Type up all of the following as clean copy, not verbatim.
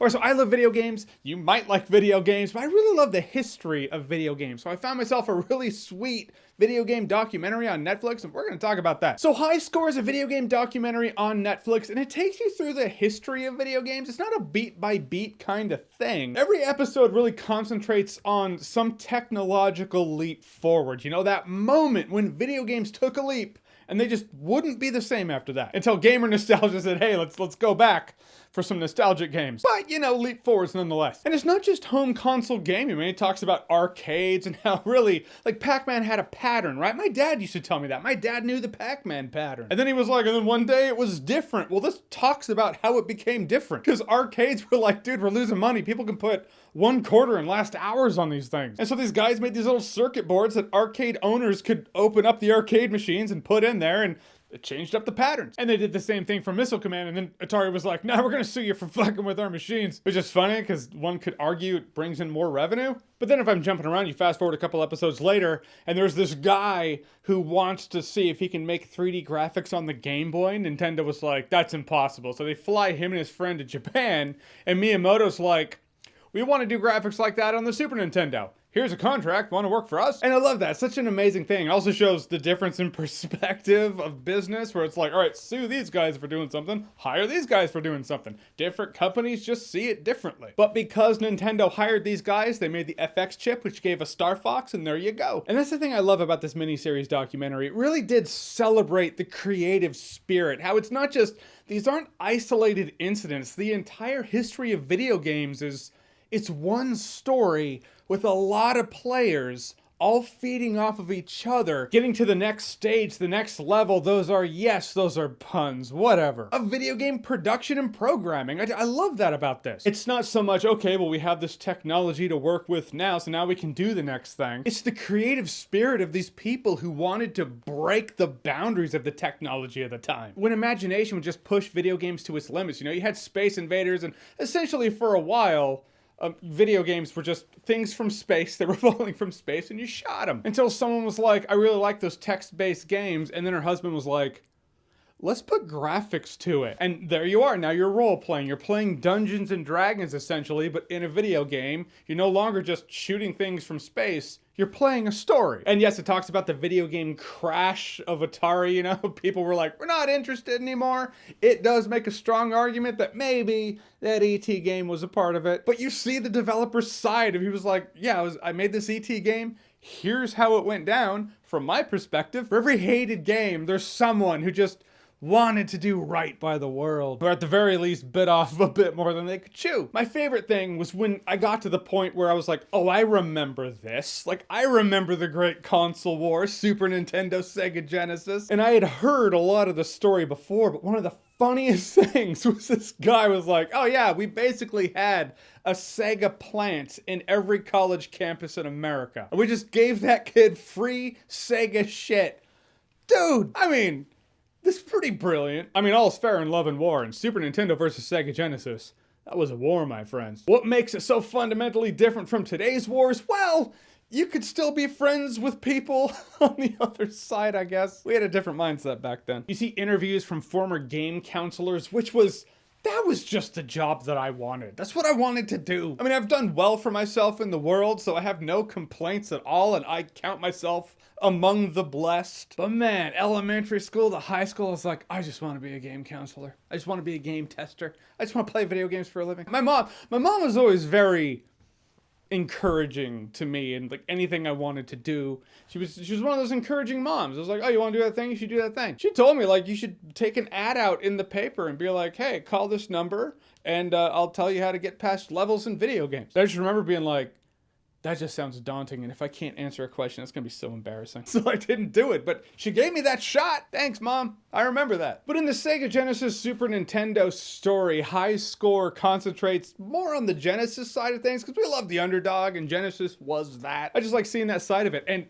Alright, so I love video games. You might like video games, but I really love the history of video games. So I found myself a really sweet video game documentary on Netflix, and we're going to talk about that. So High Score is a video game documentary on Netflix, and it takes you through the history of video games. It's not a beat-by-beat kind of thing. Every episode really concentrates on some technological leap forward. You know, that moment when video games took a leap, and they just wouldn't be the same after that. Until gamer nostalgia said, hey, let's go back for some nostalgic games. But, you know, leap forwards nonetheless. And it's not just home console gaming, man. It talks about arcades and how really, like, Pac-Man had a pattern, right? My dad used to tell me that. My dad knew the Pac-Man pattern. And then he was like, and then one day it was different. Well, this talks about how it became different. Because arcades were like, dude, we're losing money. People can put $1 and last hours on these things. And so these guys made these little circuit boards that arcade owners could open up the arcade machines and put in there, and it changed up the patterns. And they did the same thing for Missile Command, and then Atari was like, nah, we're gonna sue you for fucking with our machines. Which is funny, because one could argue it brings in more revenue. But then if I'm jumping around, you fast forward a couple episodes later, and there's this guy who wants to see if he can make 3D graphics on the Game Boy. Nintendo was like, that's impossible. So they fly him and his friend to Japan, and Miyamoto's like, we want to do graphics like that on the Super Nintendo. Here's a contract, want to work for us? And I love that, such an amazing thing. It also shows the difference in perspective of business, where it's like, all right, sue these guys for doing something, hire these guys for doing something. Different companies just see it differently. But because Nintendo hired these guys, they made the FX chip, which gave us Star Fox, and there you go. And that's the thing I love about this miniseries documentary. It really did celebrate the creative spirit, how it's not just, these aren't isolated incidents. The entire history of video games it's one story with a lot of players all feeding off of each other, getting to the next stage, the next level. Those are puns, whatever. Of video game production and programming. I love that about this. It's not so much, okay, well, we have this technology to work with now, so now we can do the next thing. It's the creative spirit of these people who wanted to break the boundaries of the technology of the time. When imagination would just push video games to its limits, you know, you had Space Invaders, and essentially for a while, video games were just things from space that were falling from space, and you shot them. Until someone was like, I really like those text-based games, and then her husband was like, let's put graphics to it. And there you are, now you're role-playing. You're playing Dungeons and Dragons, essentially, but in a video game. You're no longer just shooting things from space. You're playing a story. And yes, it talks about the video game crash of Atari, you know? People were like, we're not interested anymore. It does make a strong argument that maybe that E.T. game was a part of it. But you see the developer's side of, he was like, yeah, I made this E.T. game. Here's how it went down. From my perspective, for every hated game, there's someone who just wanted to do right by the world, or at the very least bit off a bit more than they could chew. My favorite thing was when I got to the point where I was like, oh, I remember this. Like, I remember the great console war, Super Nintendo, Sega Genesis, and I had heard a lot of the story before, but one of the funniest things was this guy was like, oh yeah, we basically had a Sega plant in every college campus in America. And we just gave that kid free Sega shit. Dude, I mean, this is pretty brilliant. I mean, all's fair in love and war, and Super Nintendo versus Sega Genesis, that was a war, my friends. What makes it so fundamentally different from today's wars? Well, you could still be friends with people on the other side, I guess. We had a different mindset back then. You see interviews from former game counselors, that was just the job that I wanted. That's what I wanted to do. I mean, I've done well for myself in the world, so I have no complaints at all, and I count myself among the blessed. But man, elementary school to high school, I was like, I just want to be a game counselor. I just want to be a game tester. I just want to play video games for a living. My mom was always very encouraging to me, and like anything I wanted to do, she was one of those encouraging moms. I was like, oh, you want to do that thing? You should do that thing. She told me, like, you should take an ad out in the paper and be like, hey, call this number and I'll tell you how to get past levels in video games. I just remember being like, that just sounds daunting, and if I can't answer a question, it's gonna be so embarrassing. So I didn't do it, but she gave me that shot. Thanks, Mom. I remember that. But in the Sega Genesis Super Nintendo story, High Score concentrates more on the Genesis side of things, because we love the underdog, and Genesis was that. I just like seeing that side of it. And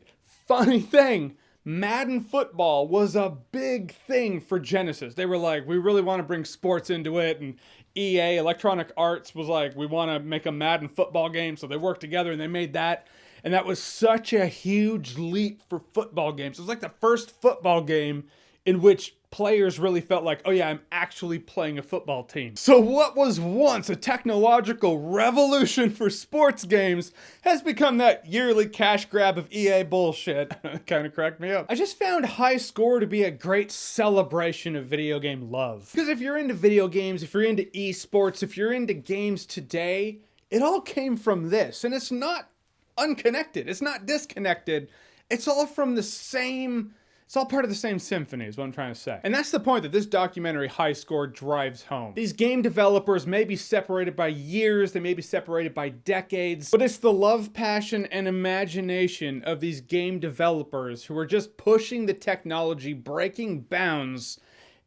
funny thing, Madden football was a big thing for Genesis. They were like, we really want to bring sports into it, and EA, Electronic Arts, was like, we want to make a Madden football game, so they worked together and they made that. And that was such a huge leap for football games. It was like the first football game in which players really felt like, oh yeah, I'm actually playing a football team. So what was once a technological revolution for sports games has become that yearly cash grab of EA bullshit. Kind of cracked me up. I just found High Score to be a great celebration of video game love. Because if you're into video games, if you're into esports, if you're into games today, it all came from this. And it's not unconnected. It's not disconnected. It's all from the same... It's all part of the same symphony is what I'm trying to say. And that's the point that this documentary High Score drives home. These game developers may be separated by years, they may be separated by decades, but it's the love, passion, and imagination of these game developers who are just pushing the technology, breaking bounds,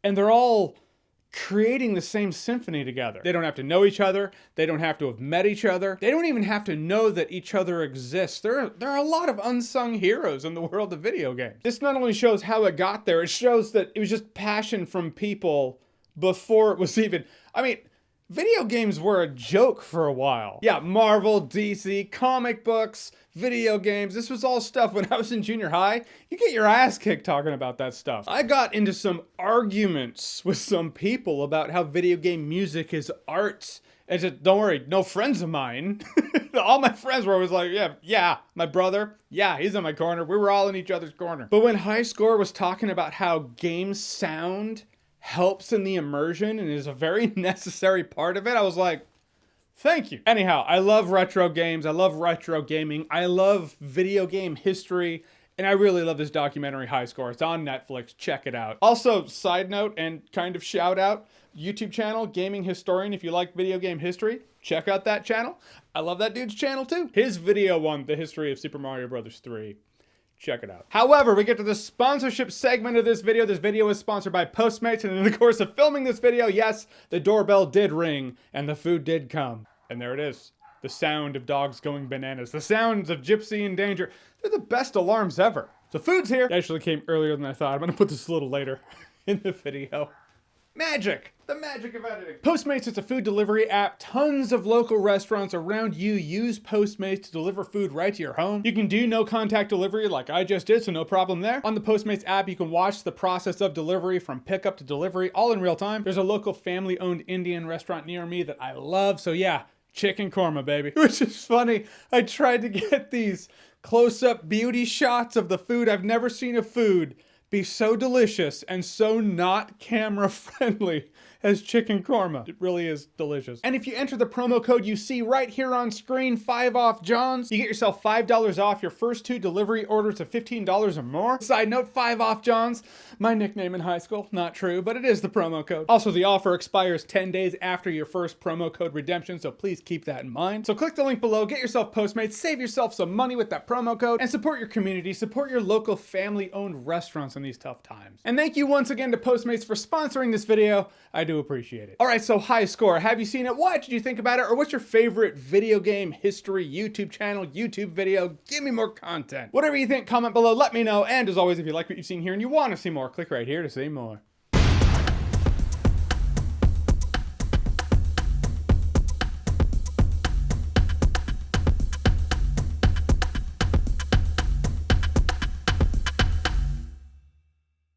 and they're all creating the same symphony together. They don't have to know each other. They don't have to have met each other. They don't even have to know that each other exists. There are a lot of unsung heroes in the world of video games. This not only shows how it got there, it shows that it was just passion from people before it was even... I mean, video games were a joke for a while. Yeah, Marvel, DC, comic books, video games. This was all stuff when I was in junior high. You get your ass kicked talking about that stuff. I got into some arguments with some people about how video game music is art. And just, don't worry, no friends of mine. All my friends were always like, yeah, my brother, yeah, he's in my corner. We were all in each other's corner. But when High Score was talking about how game sound helps in the immersion and is a very necessary part of it, I was like, thank you. Anyhow, I love retro games. I love retro gaming. I love video game history. And I really love this documentary, High Score. It's on Netflix. Check it out. Also, side note and kind of shout out, YouTube channel, Gaming Historian. If you like video game history, check out that channel. I love that dude's channel too. His video on the history of Super Mario Bros. 3. Check it out. However, we get to the sponsorship segment of this video. This video is sponsored by Postmates, and in the course of filming this video, yes, the doorbell did ring, and the food did come. And there it is. The sound of dogs going bananas. The sounds of Gypsy in danger. They're the best alarms ever. The food's here. It actually came earlier than I thought. I'm gonna put this a little later in the video. Magic! The magic of editing. Postmates is a food delivery app. Tons of local restaurants around you use Postmates to deliver food right to your home. You can do no contact delivery like I just did, so no problem there. On the Postmates app, you can watch the process of delivery from pickup to delivery, all in real time. There's a local family-owned Indian restaurant near me that I love, so yeah, chicken korma, baby. Which is funny. I tried to get these close-up beauty shots of the food. I've never seen a food be so delicious and so not camera friendly as chicken korma. It really is delicious. And if you enter the promo code you see right here on screen, 5 off Johns, you get yourself $5 off your first 2 delivery orders of $15 or more. Side note, 5 off Johns, my nickname in high school. Not true, but it is the promo code. Also, the offer expires 10 days after your first promo code redemption, so please keep that in mind. So click the link below, get yourself Postmates, save yourself some money with that promo code, and support your community, support your local family-owned restaurants in these tough times. And thank you once again to Postmates for sponsoring this video. I do appreciate it. All right, so High Score, have you seen it? What did you think about it? Or what's your favorite video game history YouTube channel, YouTube video? Give me more content. Whatever you think, comment below, let me know. And as always, if you like what you've seen here and you want to see more, click right here to see more.